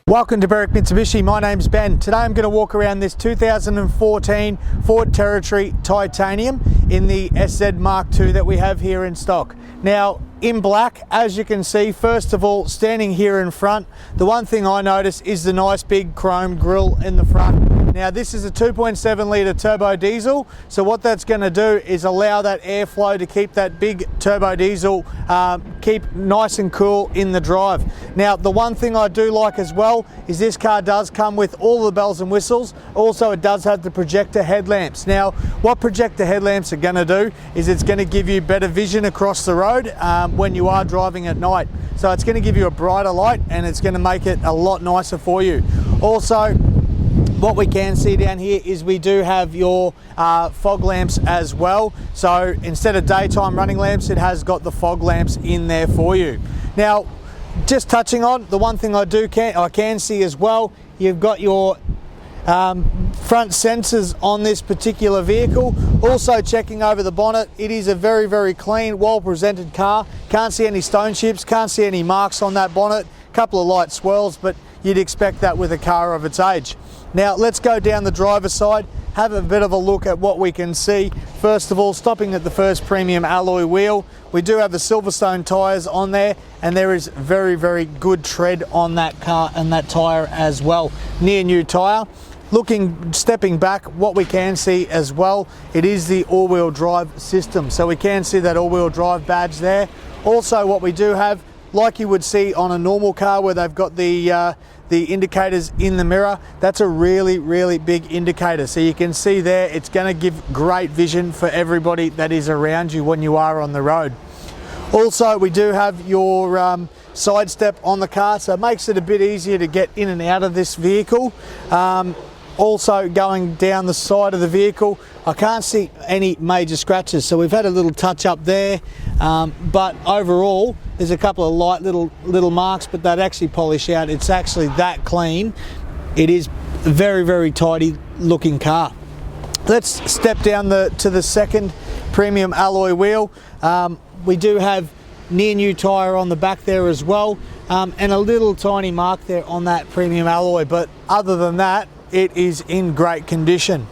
Welcome to Berwick Mitsubishi. My name's Ben. Today I'm going to walk around this 2014 Ford Territory Titanium in the SZ Mark II that we have here in stock. Now, in black, as you can see, first of all, standing here in front, the one thing I notice is the nice big chrome grille in the front. Now, this is a 2.7 litre turbo diesel, so what that's going to do is allow that airflow to keep that big turbo diesel keep nice and cool in the drive. Now, the one thing I do like as well is this car does come with all the bells and whistles. Also, it does have the projector headlamps. Now, what projector headlamps are going to do is it's going to give you better vision across the road when you are driving at night. So it's going to give you a brighter light and it's going to make it a lot nicer for you. Also, what we can see down here is we do have your fog lamps as well. So instead of daytime running lamps, it has got the fog lamps in there for you. Now, just touching on the one thing I can see as well, you've got your front sensors on this particular vehicle. Also checking over the bonnet, it is a very clean, well presented car. Can't see any stone chips, can't see any marks on that bonnet. Couple of light swirls, but you'd expect that with a car of its age. Now let's go down the driver's side, have a bit of a look at what we can see. First of all, stopping at the first premium alloy wheel, we do have the Silverstone tyres on there, and there is very good tread on that car and that tyre as well. Near new tyre. Stepping back, what we can see as well, it is the all-wheel drive system. So we can see that all-wheel drive badge there. Also, what we do have, like you would see on a normal car where they've got the indicators in the mirror, that's a really big indicator. So you can see there, it's going to give great vision for everybody that is around you when you are on the road. Also, we do have your side step on the car, so it makes it a bit easier to get in and out of this vehicle. Also, going down the side of the vehicle, I can't see any major scratches, so we've had a little touch up there, but overall there's a couple of light little marks, but they'd actually polish out. It's actually that clean. It is a very tidy looking car. Let's step down to the second premium alloy wheel. We do have near new tyre on the back there as well, and a little tiny mark there on that premium alloy, but other than that, it is in great condition.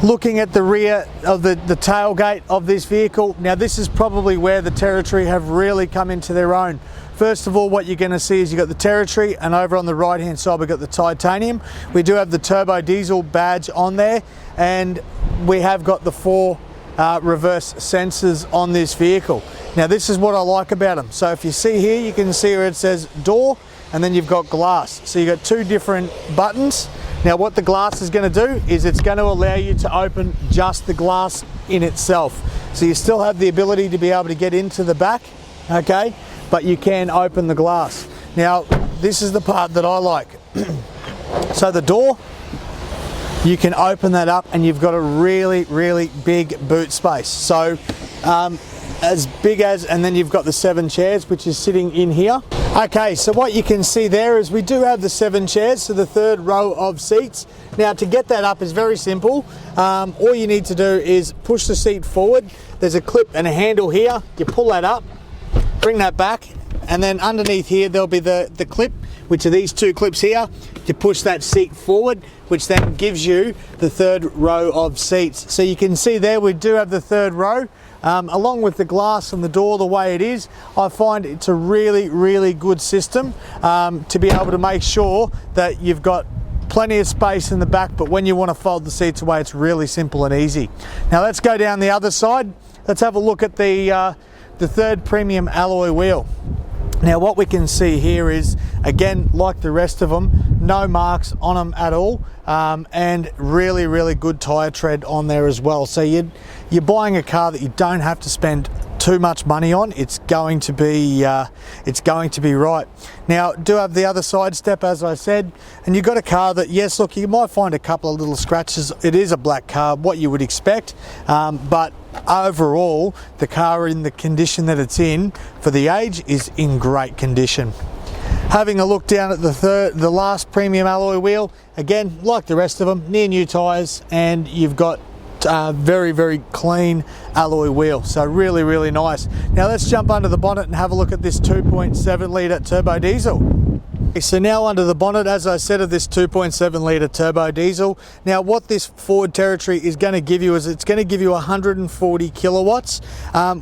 Looking at the rear of the tailgate of this vehicle, now this is probably where the Territory have really come into their own. First of all, what you're going to see is you've got the Territory, and over on the right hand side we've got the Titanium. We do have the turbo diesel badge on there, and we have got the 4 reverse sensors on this vehicle. Now this is what I like about them. So if you see here, you can see where it says door, and then you've got glass. So you've got 2 different buttons. Now what the glass is going to do is it's going to allow you to open just the glass in itself. So you still have the ability to be able to get into the back, okay, but you can open the glass. Now this is the part that I like. So the door, you can open that up and you've got a really big boot space. So as big as, and then you've got the 7 chairs which is sitting in here. Okay, so what you can see there is we do have the 7 chairs, so the 3rd row of seats. Now to get that up is very simple. All you need to do is push the seat forward. There's a clip and a handle here. You pull that up, bring that back, and then underneath here there'll be the clip, which are these 2 clips here. You push that seat forward, which then gives you the 3rd row of seats. So you can see there we do have the 3rd row. Along with the glass and the door the way it is, I find it's a really good system to be able to make sure that you've got plenty of space in the back, but when you want to fold the seats away, it's really simple and easy. Now let's go down the other side. Let's have a look at the 3rd premium alloy wheel. Now what we can see here is, again, like the rest of them, no marks on them at all, and really good tyre tread on there as well. So you're buying a car that you don't have to spend too much money on. It's going to be right. Now do have the other side step, as I said, and you've got a car that, yes, look, you might find a couple of little scratches. It is a black car, what you would expect, but overall the car in the condition that it's in for the age is in great condition. Having a look down at the last premium alloy wheel, again, like the rest of them, near new tyres, and you've got very clean alloy wheel, so really nice. Now let's jump under the bonnet and have a look at this 2.7 litre turbo diesel. So now under the bonnet, as I said, of this 2.7 litre turbo diesel. Now what this Ford Territory is going to give you is it's going to give you 140 kilowatts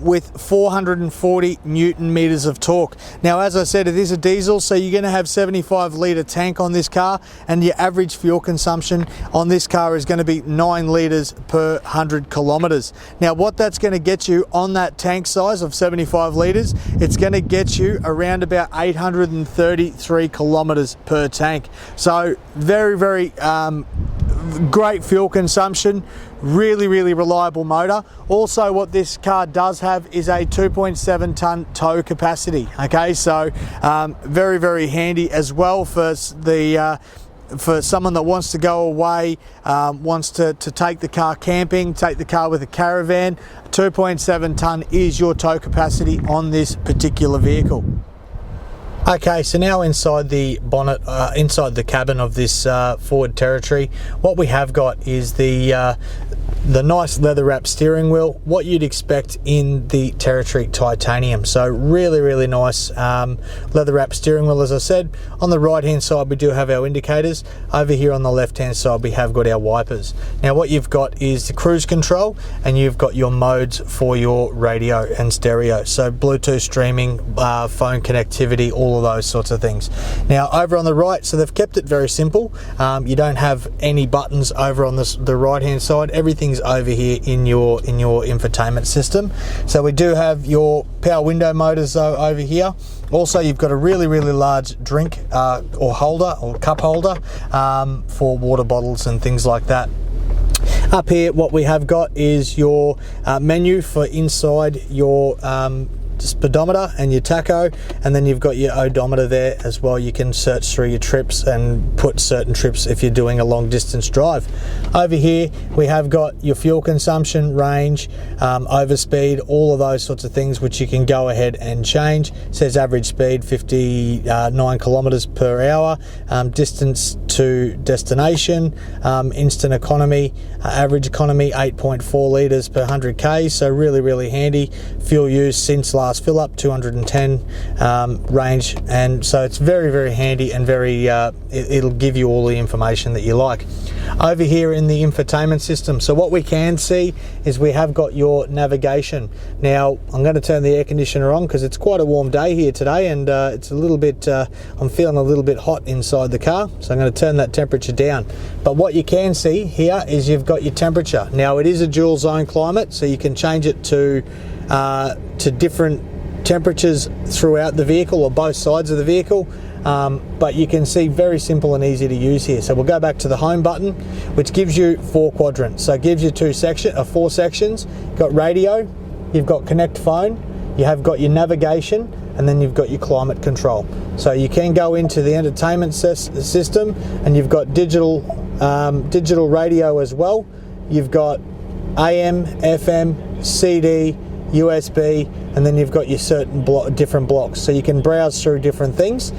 with 440 Newton meters of torque. Now as I said, it is a diesel, so you're going to have 75 litre tank on this car, and your average fuel consumption on this car is going to be 9 litres per 100 kilometres. Now what that's going to get you on that tank size of 75 litres, it's going to get you around about 833 kilometers per tank. So very great fuel consumption, really reliable motor. Also what this car does have is a 2.7 ton tow capacity. Okay, so very handy as well for the for someone that wants to go away, wants to take the car camping, take the car with a caravan. 2.7 ton is your tow capacity on this particular vehicle. Okay, so now inside the bonnet, inside the cabin of this Ford Territory, what we have got is the nice leather wrap steering wheel, what you'd expect in the Territory Titanium. So really nice leather wrap steering wheel. As I said, on the right hand side we do have our indicators. Over here on the left hand side we have got our wipers. Now what you've got is the cruise control, and you've got your modes for your radio and stereo. So Bluetooth streaming, phone connectivity, all of those sorts of things. Now over on the right, so they've kept it very simple. You don't have any buttons over on the right hand side. Everything's over here in your infotainment system. So we do have your power window motors though over here. Also you've got a really large drink or holder or cup holder for water bottles and things like that. Up here what we have got is your menu for inside your speedometer and your tacho, and then you've got your odometer there as well. You can search through your trips and put certain trips if you're doing a long distance drive. Over here we have got your fuel consumption, range, overspeed, all of those sorts of things which you can go ahead and change. It says average speed 59 kilometers per hour, distance to destination, instant economy, average economy 8.4 litres per 100 k, so really handy. Fuel use since last fill up 210 range, and so it's very handy and very it'll give you all the information that you like. Over here in the infotainment system, so what we can see is we have got your navigation. Now I'm going to turn the air conditioner on because it's quite a warm day here today, and it's a little bit I'm feeling a little bit hot inside the car, so I'm going to turn that temperature down. But what you can see here is you've got your temperature. Now it is a dual zone climate, so you can change it to different temperatures throughout the vehicle or both sides of the vehicle, but you can see very simple and easy to use here. So we'll go back to the home button, which gives you 4 quadrants. So it gives you 4 sections. You've got radio, you've got connect phone, you have got your navigation, and then you've got your climate control. So you can go into the entertainment system, and you've got digital radio as well. You've got AM, FM, CD, USB, and then you've got your certain different blocks, so you can browse through different things.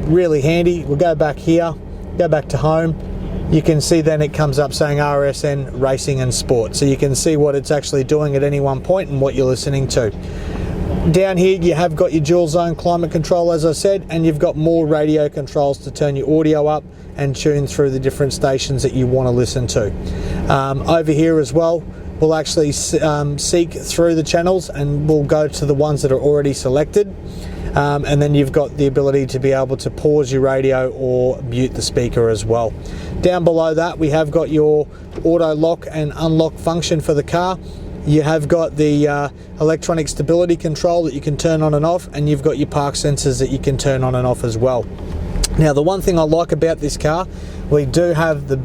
Really handy. We'll go back here, go back to home. You can see then it comes up saying RSN, racing and sport, so you can see what it's actually doing at any one point and what you're listening to. Down here you have got your dual zone climate control, as I said, and you've got more radio controls to turn your audio up and tune through the different stations that you want to listen to. Over here as well, we'll actually seek through the channels, and we'll go to the ones that are already selected, and then you've got the ability to be able to pause your radio or mute the speaker as well. Down below that we have got your auto lock and unlock function for the car. You have got the electronic stability control that you can turn on and off, and you've got your park sensors that you can turn on and off as well. Now the one thing I like about this car, we do have the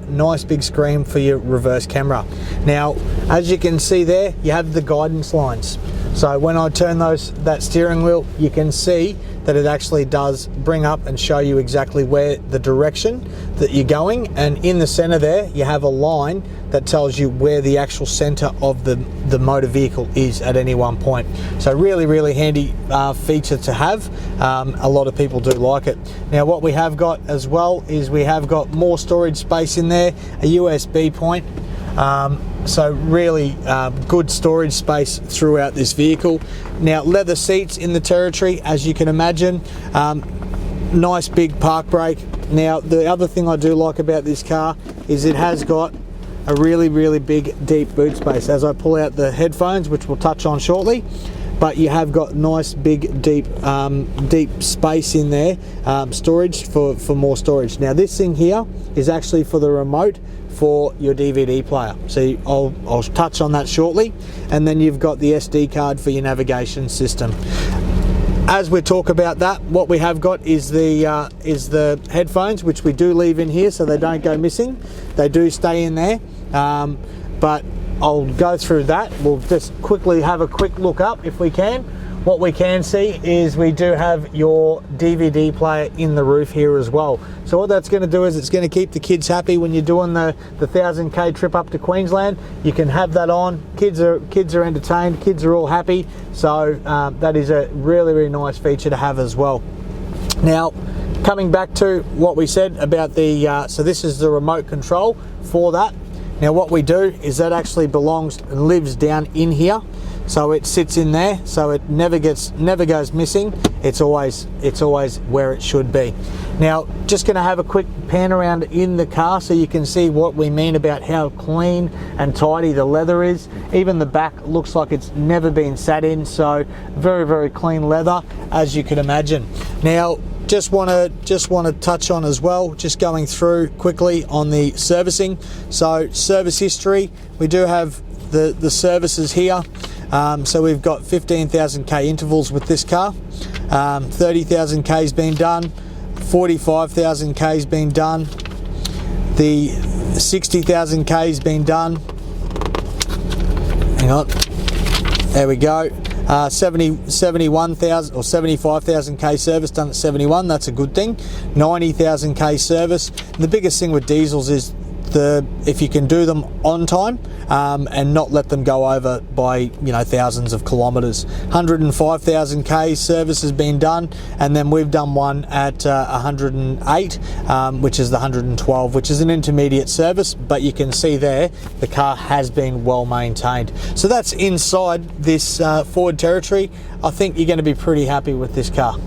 nice big screen for your reverse camera. Now as you can see there, you have the guidance lines. So when I turn that steering wheel, you can see that it actually does bring up and show you exactly where the direction that you're going, and in the center there you have a line that tells you where the actual center of the motor vehicle is at any one point. So really handy feature to have. A lot of people do like it. Now what we have got as well is we have got more storage space in there, a USB point. So really good storage space throughout this vehicle. Now leather seats in the Territory, as you can imagine. nice big park brake. Now the other thing I do like about this car is it has got a really big deep boot space. As I pull out the headphones, which we'll touch on shortly, but you have got nice big deep space in there, storage for more storage. Now this thing here is actually for the remote for your DVD player, so I'll touch on that shortly. And then you've got the SD card for your navigation system. As we talk about that, what we have got is the headphones, which we do leave in here so they don't go missing. They do stay in there, but I'll go through that. We'll just quickly have a quick look up if we can. What we can see is we do have your DVD player in the roof here as well. So what that's going to do is it's going to keep the kids happy when you're doing the 1000k trip up to Queensland. You can have that on. Kids are entertained. Kids are all happy. So that is a really nice feature to have as well. Now, coming back to what we said about the so this is the remote control for that. Now what we do is that actually belongs and lives down in here. So it sits in there, so it never goes missing. It's always where it should be. Now, just going to have a quick pan around in the car so you can see what we mean about how clean and tidy the leather is. Even the back looks like it's never been sat in, so very clean leather, as you can imagine. Now, just want to touch on as well, just going through quickly on the servicing. So service history, we do have the services here. So we've got 15,000k intervals with this car. 30,000k's been done, 45,000k's been done, the 60,000k's been done. Hang on, there we go. 71,000 or 75,000k service done at 71. That's a good thing. 90,000k service. And the biggest thing with diesels is if you can do them on time and not let them go over by thousands of kilometers. 105,000k service has been done, and then we've done one at 108, which is the 112, which is an intermediate service, but you can see there the car has been well maintained. So that's inside this Ford Territory. I think you're going to be pretty happy with this car.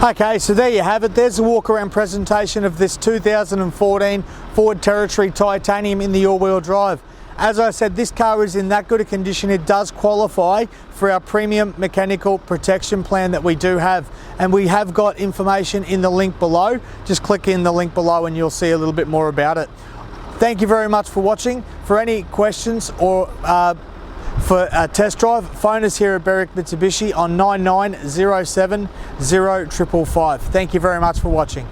Okay, so there you have it. There's a walk around presentation of this 2014 Ford Territory Titanium in the all-wheel drive. As I said, this car is in that good a condition it does qualify for our premium mechanical protection plan that we do have, and we have got information in the link below. Just click in the link below and you'll see a little bit more about it. Thank you very much for watching. For any questions or for a test drive, phone us here at Berwick Mitsubishi on 9907 0555. Thank you very much for watching.